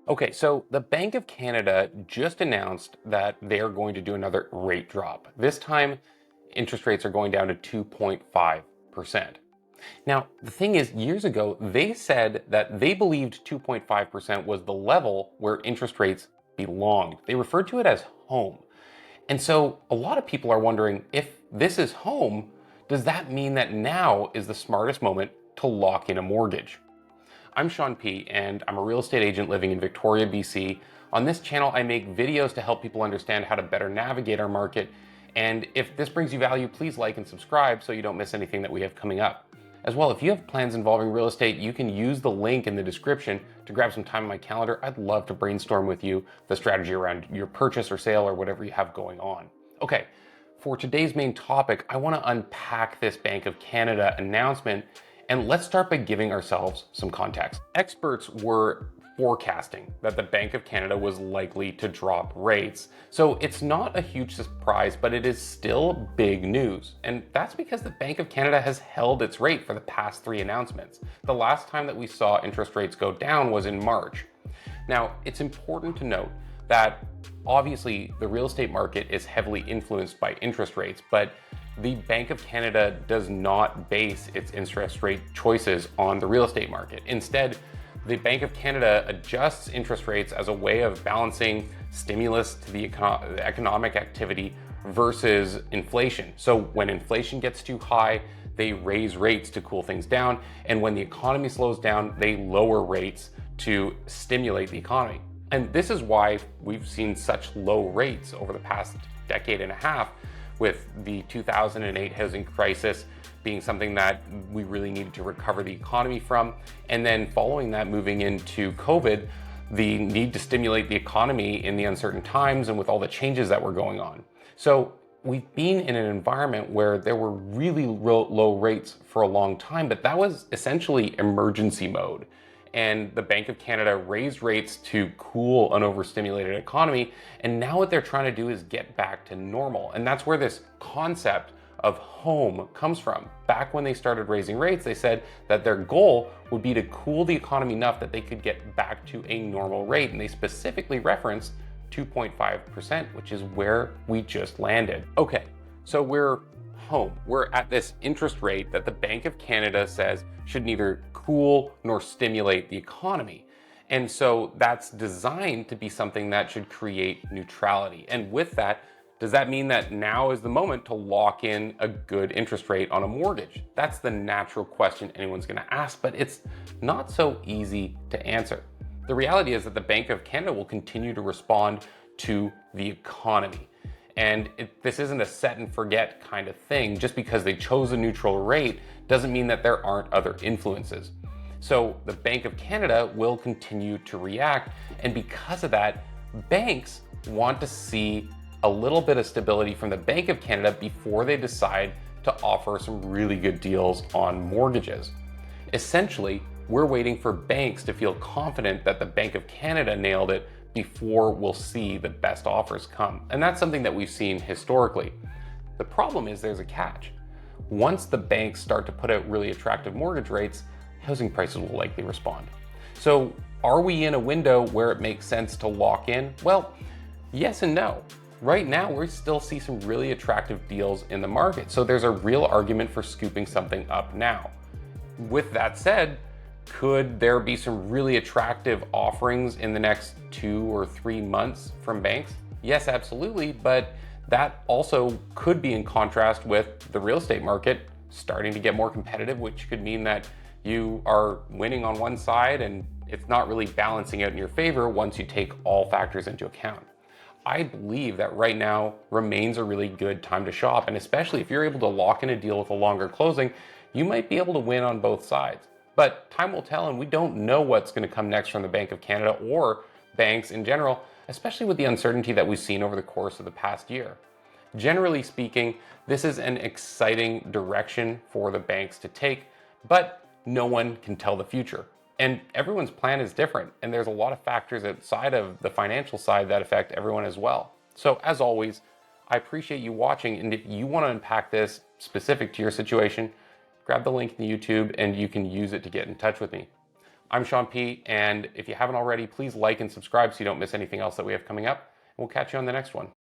Okay, so the Bank of Canada just announced that they're going to do another rate drop. This time, interest rates are going down to 2.5%. Now, the thing is, years ago, they said that they believed 2.5% was the level where interest rates belonged. They referred to it as home. And so a lot of people are wondering, if this is home, does that mean that now is the smartest moment to lock in a mortgage? I'm Sean P, and I'm a real estate agent living in Victoria, BC. On this channel, I make videos to help people understand how to better navigate our market. And if this brings you value, please like and subscribe so you don't miss anything that we have coming up. As well, if you have plans involving real estate, you can use the link in the description to grab some time on my calendar. I'd love to brainstorm with you the strategy around your purchase or sale or whatever you have going on. Okay, for today's main topic, I want to unpack this Bank of Canada announcement, and let's start by giving ourselves some context. Experts were forecasting that the Bank of Canada was likely to drop rates. So it's not a huge surprise, but it is still big news. And that's because the Bank of Canada has held its rate for the past 3 announcements. The last time that we saw interest rates go down was in March. Now, it's important to note that obviously the real estate market is heavily influenced by interest rates, but the Bank of Canada does not base its interest rate choices on the real estate market. Instead, the Bank of Canada adjusts interest rates as a way of balancing stimulus to the economic activity versus inflation. So when inflation gets too high, they raise rates to cool things down. And when the economy slows down, they lower rates to stimulate the economy. And this is why we've seen such low rates over the past decade and a half, with the 2008 housing crisis being something that we really needed to recover the economy from. And then following that, moving into COVID, the need to stimulate the economy in the uncertain times and with all the changes that were going on. So we've been in an environment where there were really low rates for a long time, but that was essentially emergency mode. And the Bank of Canada raised rates to cool an overstimulated economy. And now what they're trying to do is get back to normal. And that's where this concept of home comes from. Back when they started raising rates, they said that their goal would be to cool the economy enough that they could get back to a normal rate. And they specifically referenced 2.5%, which is where we just landed. Okay, so we're home. We're at this interest rate that the Bank of Canada says should neither cool nor stimulate the economy. And so that's designed to be something that should create neutrality. And with that, does that mean that now is the moment to lock in a good interest rate on a mortgage? That's the natural question anyone's going to ask, but it's not so easy to answer. The reality is that the Bank of Canada will continue to respond to the economy. And this isn't a set and forget kind of thing. Just because they chose a neutral rate doesn't mean that there aren't other influences. So the Bank of Canada will continue to react. And because of that, banks want to see a little bit of stability from the Bank of Canada before they decide to offer some really good deals on mortgages. Essentially, we're waiting for banks to feel confident that the Bank of Canada nailed it before we'll see the best offers come. And that's something that we've seen historically. The problem is there's a catch. Once the banks start to put out really attractive mortgage rates, housing prices will likely respond. So are we in a window where it makes sense to lock in? Well, yes and no. Right now, we still see some really attractive deals in the market. So there's a real argument for scooping something up now. With that said, could there be some really attractive offerings in the next 2 or 3 months from banks? Yes, absolutely. But that also could be in contrast with the real estate market starting to get more competitive, which could mean that you are winning on one side and it's not really balancing out in your favor once you take all factors into account. I believe that right now remains a really good time to shop. And especially if you're able to lock in a deal with a longer closing, you might be able to win on both sides. But time will tell, and we don't know what's going to come next from the Bank of Canada or banks in general, especially with the uncertainty that we've seen over the course of the past year. Generally speaking, this is an exciting direction for the banks to take, but no one can tell the future. And everyone's plan is different, and there's a lot of factors outside of the financial side that affect everyone as well. So as always, I appreciate you watching, and if you want to unpack this specific to your situation, grab the link in the YouTube and you can use it to get in touch with me. I'm Sean P. And if you haven't already, please like and subscribe so you don't miss anything else that we have coming up. We'll catch you on the next one.